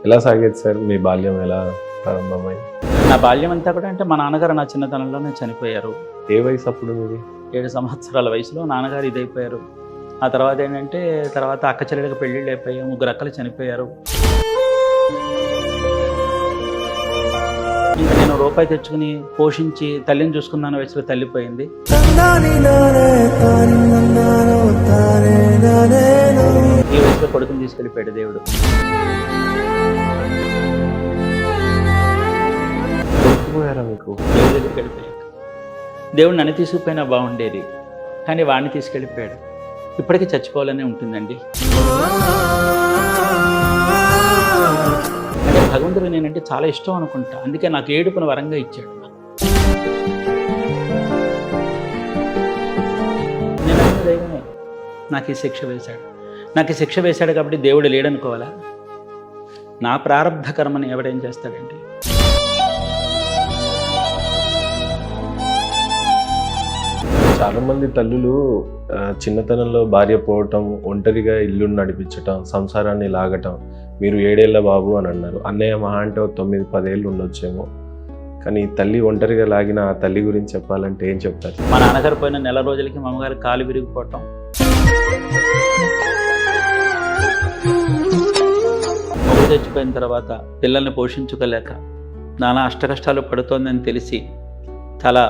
ఎలా సాగేది సార్ మీ బాల్యం, ఎలా ప్రారంభమైంది? నా బాల్యం అంతా కూడా అంటే మా నాన్నగారు నా చిన్నతనంలోనే చనిపోయారు. ఏ వయసు అప్పుడు మీది? 7 సంవత్సరాల వయసులో నాన్నగారు ఇదైపోయారు. ఆ తర్వాత ఏంటంటే అక్క చెల్లెలకు పెళ్ళిళ్ళు అయిపోయాయి, 3 అక్కలు చనిపోయారు. ఇంకా నేను రూపాయి తెచ్చుకుని పోషించి తల్లిని చూసుకున్నాను వయసులో తల్లిపోయింది. ఈ వయసులో కొడుకుని తీసుకెళ్ళిపోయాడు దేవుడు. పోయారా మీకు? దేవుడి దగ్గరికి వెళ్ళిపోయాడు. దేవుడు నన్ను తీసుకుపోయినా బాగుండేది, కానీ వాడిని తీసుకెళ్ళిపోయాడు. ఇప్పటికీ చచ్చిపోవాలనే ఉంటుందండి. అంటే భగవంతుడు నేనంటే చాలా ఇష్టం అనుకుంటా, అందుకే నాకు ఏడుపును వరంగా ఇచ్చాడు. నేను అన్న దైవమే నాకు ఈ శిక్ష వేశాడు. నాకు ఈ శిక్ష వేశాడు కాబట్టి దేవుడు లేడనుకోవాలా? నా ప్రారంధ కర్మని ఎవడేం చేస్తాడండి? చాలా మంది తల్లులు చిన్నతనంలో భార్య పోవటం, ఒంటరిగా ఇల్లు నడిపించటం, సంసారాన్ని లాగటం. మీరు 7 ఏళ్ల బాబు అని అన్నారు. అన్నయ్య మహా అంటే 9-10 ఏళ్ళు ఉండొచ్చేమో. కానీ తల్లి ఒంటరిగా లాగిన ఆ తల్లి గురించి చెప్పాలంటే ఏం చెప్తారు? మా నాన్నగారు పోయిన నెల రోజులకి మా అమ్మగారు కాలు విరిగిపోవటం, మొగ్గు చచ్చిపోయిన తర్వాత పిల్లల్ని పోషించుకోలేక నానా అష్టకష్టాలు పడుతోందని తెలిసి చాలా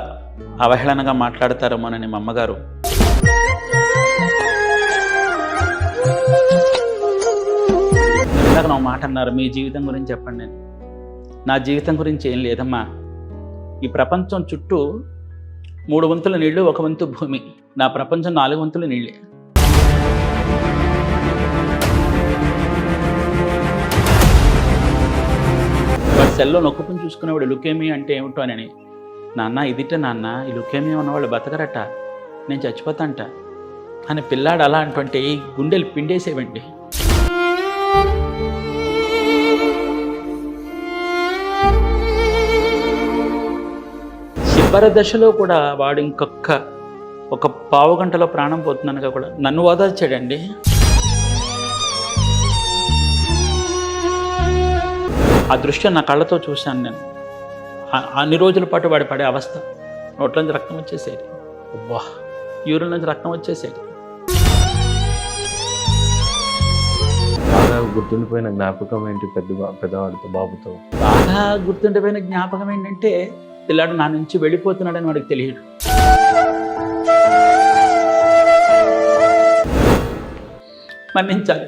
అవహేళనగా మాట్లాడతారేమోనని మా అమ్మగారు ఇందాక నా మాట అన్నారు, మీ జీవితం గురించి చెప్పండి. నేను నా జీవితం గురించి ఏం లేదమ్మా. ఈ ప్రపంచం చుట్టూ 3 వంతుల నీళ్లు, 1 వంతు భూమి. నా ప్రపంచం 4 వంతుల నీళ్ళే. వాడు సెల్లో నొక్కుని చూసుకునేవాడు లుకేమియా అంటే ఏమిటో అని. నాన్న ఇదిట నాన్న, ఈ లుకేమియా ఉన్నవాళ్ళు బతకరట, నేను చచ్చిపోతాంట అని పిల్లాడు అలా అంటుంటే గుండెలు పిండేసేవండి. చివరి దశలో కూడా వాడు ఒక పావు గంటలో ప్రాణం పోతున్నానుగా కూడా నన్ను ఓదార్చాడండి. ఆ దృశ్యం నా కళ్ళతో చూశాను నేను. అన్ని రోజుల పాటు వాడి పడే అవస్థ, నోట్లోంచి రక్తం వచ్చేసేది, యూరిన్ నుంచి రక్తం వచ్చేసేది. బాగా గుర్తుండిపోయిన జ్ఞాపకం ఏంటి పెద్దవాడితో, బాబుతో? బాగా గుర్తుండిపోయిన జ్ఞాపకం ఏంటంటే పిల్లాడు నా నుంచి వెళ్ళిపోతున్నాడని వాడికి తెలియదు. మన్నించాలి.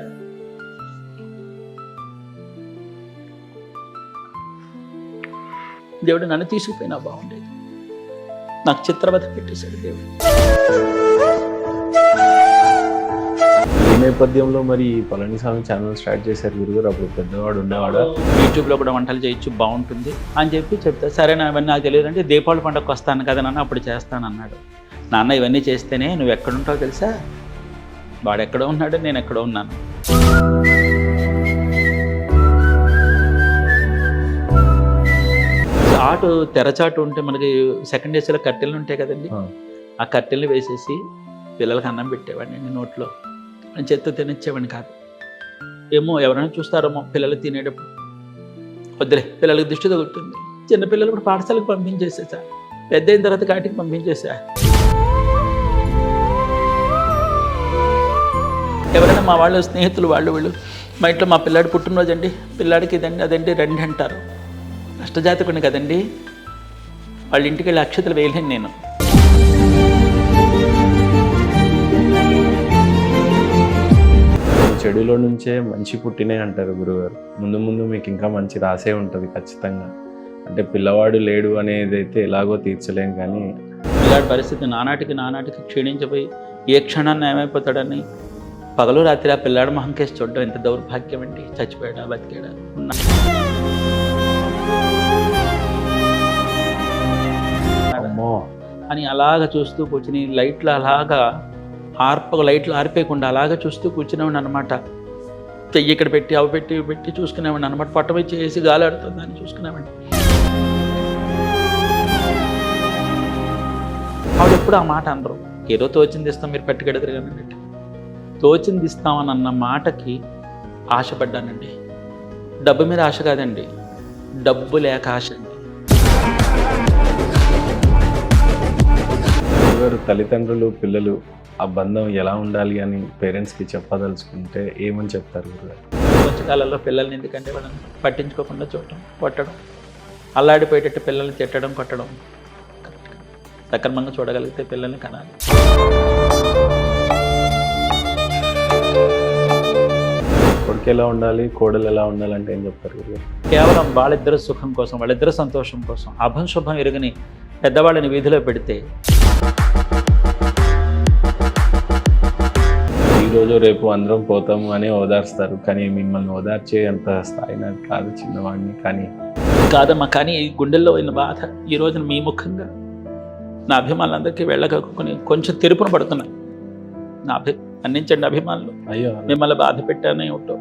దేవుడు నన్ను తీసుకుపోయినా బాగుండేది. నాకు చిత్రవత పెట్టేశాడు దేవుడు. ఈ నేపథ్యంలో మరి పళనిస్వామి ఛానల్ స్టార్ట్ చేశారు గురుగారు. అప్పుడు పెద్దవాడు ఉండేవాడు. యూట్యూబ్లో కూడా వంటలు చేయొచ్చు, బాగుంటుంది అని చెప్తా. సరే ఇవన్నీ నాకు తెలియదు అంటే దీపావళి పండుగకు వస్తాను కదా నాన్న, అప్పుడు చేస్తానన్నాడు. నాన్న ఇవన్నీ చేస్తేనే నువ్వు ఎక్కడుంటావు తెలుసా? వాడు ఎక్కడో ఉన్నాడు, నేను ఎక్కడో ఉన్నాను. చాటు తెరచాటు ఉంటే మనకి సెకండ్ ఏసీలో కట్టెలు ఉంటాయి కదండి, ఆ కట్టెల్ని వేసేసి పిల్లలకి అన్నం పెట్టేవాడిని నోట్లో. చెత్త తినిచ్చేవాడిని కాదు. ఏమో ఎవరైనా చూస్తారేమో పిల్లలు తినేటప్పుడు, వద్దులే పిల్లలకి దృష్టి తగులుతుంది. చిన్నపిల్లలు కూడా పాఠశాలకు పంపించేసేసా, పెద్ద అయిన తర్వాత కాటికి పంపించేసా. ఎవరైనా మా వాళ్ళు స్నేహితులు వీళ్ళు మా ఇంట్లో మా పిల్లాడి పుట్టినరోజు అండి, పిల్లాడికి ఇదండి అదండి రండి అంటారు. అష్టజాతకుని కదండి, వాళ్ళ ఇంటికి వెళ్ళి అక్షతలు వేయలేను నేను. చెడులో నుంచే మంచి పుట్టినే అంటారు గురుగారు. ముందు ముందు మీకు ఇంకా మంచి రాసే ఉంటుంది ఖచ్చితంగా. అంటే పిల్లవాడు లేడు అనేది అయితే ఎలాగో తీర్చలేం, కానీ పిల్లాడి పరిస్థితి నానాటికి క్షీణించిపోయి ఏ క్షణాన్ని ఏమైపోతాడని పగలు రాత్రి ఆ పిల్లాడు మొహం కేసి చూడడం ఎంత దౌర్భాగ్యం అండి. చచ్చిపోయాడా బతికాడా ఉన్నా అని అలాగ చూస్తూ కూర్చుని లైట్లు అలాగా లైట్లు ఆరిపోయకుండా అలాగ చూస్తూ కూర్చునేవాడిని అనమాట. చెయ్యి ఇక్కడ పెట్టి అవి పెట్టి ఇవి పెట్టి చూసుకునేవాడిని అనమాట. పట్టమై చేసి గాలాడుతుంది అని చూసుకునేవాడిని. ఆవిడ ఎప్పుడు ఆ మాట అనరు. ఏదో తోచింది ఇస్తాం, మీరు పెట్టుకెడతారు కానీ తోచింది ఇస్తామని అన్న మాటకి ఆశపడ్డానండి. డబ్బు మీద ఆశ కాదండి, డబ్బు లేక ఆశ అండి. గురుగారు, తల్లిదండ్రులు పిల్లలు ఆ బంధం ఎలా ఉండాలి అని పేరెంట్స్కి చెప్పదలుచుకుంటే ఏమని చెప్తారు గురుగారు? కొంచెం కాలంలో పిల్లల్ని ఎందుకంటే వాళ్ళని పట్టించుకోకుండా చూడటం, కొట్టడం, అల్లాడిపోయేటట్టు పిల్లల్ని తిట్టడం, కొట్టడం కరెక్ట్ కాదు. సక్రమంగా చూడగలిగితే పిల్లల్ని కనాలి. కొడుకు ఎలా ఉండాలి, కోడలు ఎలా ఉండాలంటే ఏం చెప్తారు గురుగారు? కేవలం వాళ్ళిద్దరి సుఖం కోసం, వాళ్ళిద్దరి సంతోషం కోసం అభం శుభం ఎరుగని పెద్దవాళ్ళని వీధిలో పెడితే ఈరోజు రేపు అందరం పోతాము అని ఓదార్స్తారు, కానీ మిమ్మల్ని ఓదార్చే అంత స్థాయి నాకు కాదు, చిన్నవాడిని. కానీ కాదమ్మా, కానీ ఈ గుండెల్లో ఉన్న బాధ ఈ రోజున మీ ముఖంగా నా అభిమానులందరికీ వెళ్ళగక్కుని కొంచెం తెరుపున పడుతున్నాయి. అందించండి అభిమానులు, అయ్యో, మిమ్మల్ని బాధ పెట్టానే ఏమిటో.